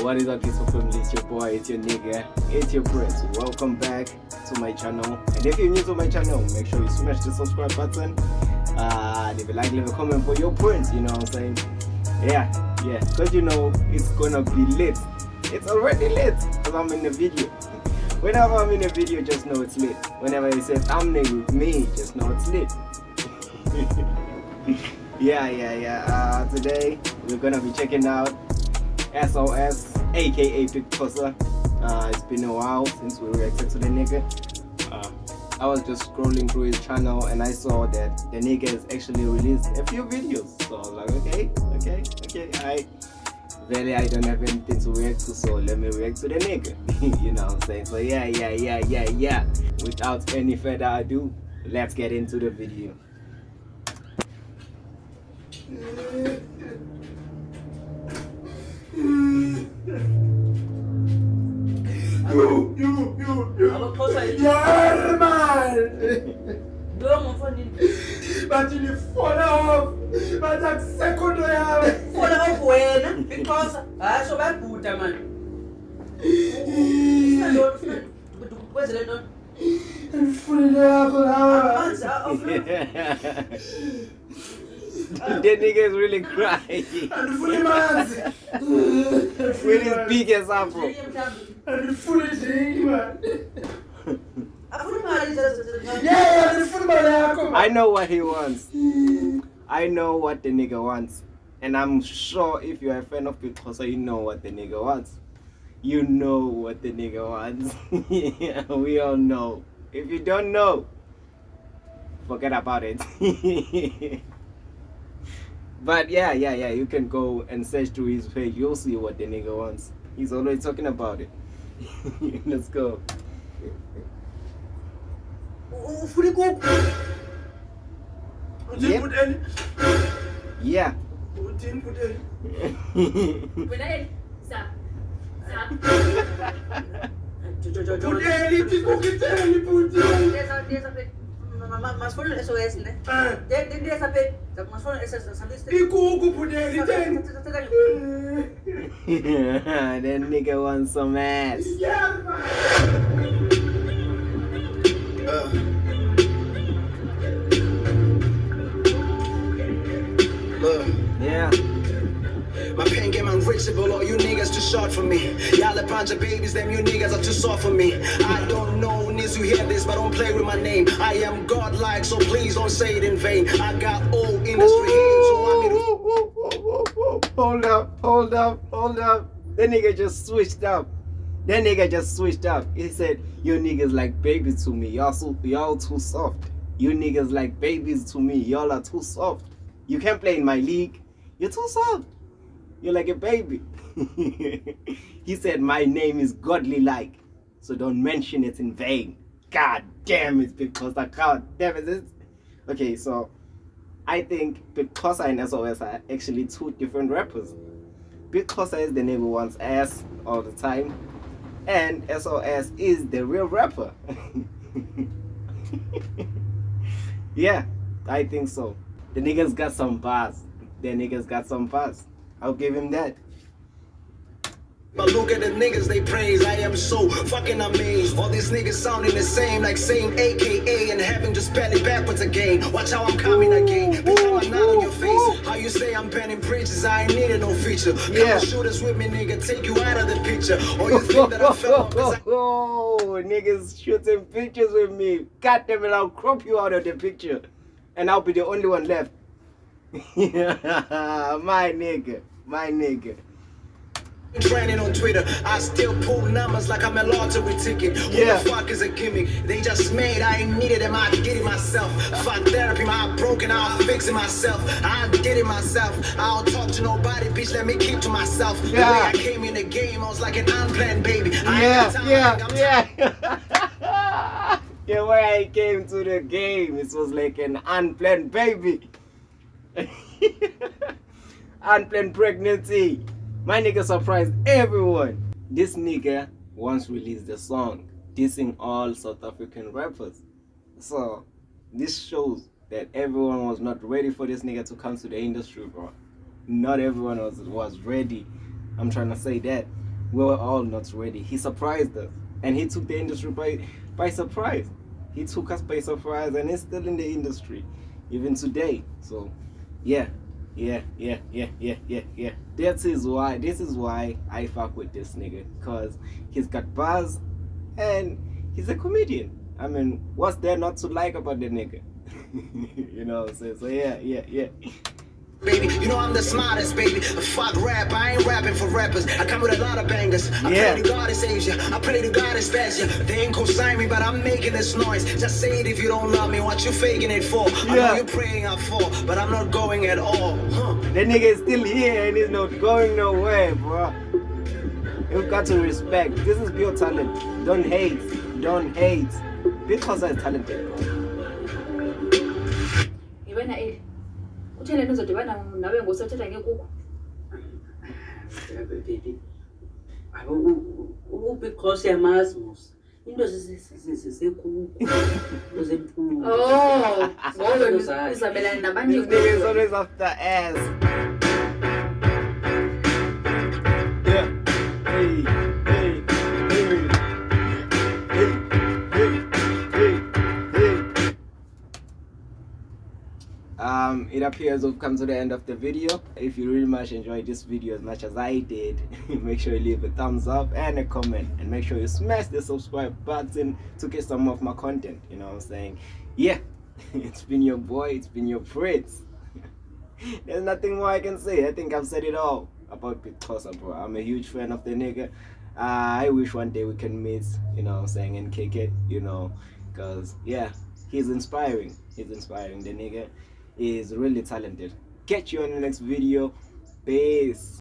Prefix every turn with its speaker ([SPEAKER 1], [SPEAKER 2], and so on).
[SPEAKER 1] What is up, beautiful family? It's your boy, it's your nigga, it's your prince. Welcome back to my channel. And if you're new to my channel, make sure you smash the subscribe button. Leave a like, leave a comment for your prince, you know what I'm saying? Yeah, because you know it's gonna be lit. It's already lit because I'm in the video. Whenever I'm in a video, just know it's lit. Whenever it says thumbnail with me, just know it's lit. Yeah. Today we're gonna be checking out SOS, aka Xhosa. It's been a while since we reacted to the nigga. I was just scrolling through his channel and I saw that the nigga has actually released a few videos. So I was like, okay, really, I don't have anything to react to, so let me react to the nigga. You know what I'm saying? So yeah. Without any further ado, let's get into the video.
[SPEAKER 2] You. Yeah, man. But you fall off. But that second way out.
[SPEAKER 3] Fall off when? Because I so bad puta man. Where's it done?
[SPEAKER 2] And fully
[SPEAKER 1] That nigga is really crying.
[SPEAKER 2] And fully man.
[SPEAKER 1] With his big ass afro.
[SPEAKER 2] And fully man.
[SPEAKER 1] I know what he wants. I know what the nigga wants. And I'm sure if you're a fan of Xhosa, you know what the nigga wants. You know what the nigga wants. Yeah, we all know. If you don't know, forget about it. But yeah, you can go and search through his page. You'll see what the nigga wants. He's always talking about it. Let's go. Yep. Yeah.
[SPEAKER 3] Mas foi SOS, né? Tem saber. Mas foi SOS,
[SPEAKER 1] That nigga wants some ass. Yeah.
[SPEAKER 4] My pen game unreachable, all you niggas too short for me. Y'all a bunch of babies, them you niggas are too soft for me. I don't know needs to hear this, but don't play with my name. I am godlike, so please don't say it in vain. I got old industry hate, so want me to...
[SPEAKER 1] Hold up. That nigga just switched up. He said, you niggas like babies to me. Y'all too soft. You niggas like babies to me. Y'all are too soft. You can't play in my league. You're too soft. You're like a baby. He said, my name is godly like, so don't mention it in vain. God damn it, because I can't. Damn it. Okay, so I think Xhosa and SOS are actually two different rappers. Xhosa is the nigga who wants ass all the time, and SOS is the real rapper. Yeah, I think so. The niggas got some bars. I'll give him that.
[SPEAKER 4] But look at the niggas they praise, I am so fucking amazed. All these niggas sounding the same, like saying AKA and having to spell it backwards again. Watch how I'm coming again, bitch, I'm not on your face. How you say I'm penning bridges, I ain't needed no feature.
[SPEAKER 1] Yeah.
[SPEAKER 4] Come shooters with me, nigga, take you out of the picture. Or you think that I fell off
[SPEAKER 1] niggas shooting pictures with me. God damn it, I'll crop you out of the picture. And I'll be the only one left. My nigga.
[SPEAKER 4] Trending on Twitter, I still pull numbers like I'm a lottery ticket. Who
[SPEAKER 1] Yeah.
[SPEAKER 4] the fuck is a gimmick? They just made, I ain't needed them, I did it myself. Fuck therapy, I'm broken, I'll fix it myself. I did it myself, I don't talk to nobody, bitch, let me keep to myself. The way I came in the game, I was like an unplanned baby.
[SPEAKER 1] Yeah. The way I came to the game, it was like an unplanned baby. Unplanned pregnancy. My nigga surprised everyone. This nigga once released a song dissing all South African rappers. So this shows that everyone was not ready for this nigga to come to the industry, bro. Not everyone was ready. I'm trying to say that. We were all not ready. He surprised us, and he took the industry by surprise. He took us by surprise, and he's still in the industry, even today. So, yeah. This is why I fuck with this nigga, cause he's got buzz, and he's a comedian. I mean, what's there not to like about the nigga? You know what I'm saying? So yeah.
[SPEAKER 4] Baby, you know I'm the smartest, baby. Fuck rap, I ain't rapping for rappers. I come with a lot of bangers. I
[SPEAKER 1] Yeah.
[SPEAKER 4] pray to God it saves you. I pray to God it spares you. They ain't co-sign me, but I'm making this noise. Just say it if you don't love me. What you faking it for? I
[SPEAKER 1] Yeah.
[SPEAKER 4] know you're praying I fall, but I'm not going at all. Huh.
[SPEAKER 1] The nigga is still here and he's not going nowhere, bro. You've got to respect. This is pure talent. Don't hate. Because I'm talented, bro.
[SPEAKER 5] Ngibona eli. Uthele nizodibana nawe ngosothetha ngekuku.
[SPEAKER 3] Baby. Big Xhosa yamazi musa. Into zisekuku. Into zemfundo.
[SPEAKER 5] Oh, ngoba uzabelana nabanye
[SPEAKER 1] This nigga is always after ass. Yeah. Hey. It appears we've come to the end of the video. If you really much enjoyed this video as much as I did, make sure you leave a thumbs up and a comment, and make sure you smash the subscribe button to get some of my content. You know what I'm saying? Yeah. It's been your boy, it's been your prince. There's nothing more I can say. I think I've said it all about Big Xhosa, bro. I'm a huge fan of the nigga. I wish one day we can meet, you know what I'm saying, and kick it, you know, because yeah, he's inspiring. The nigga is really talented. Catch you on the next video. Peace.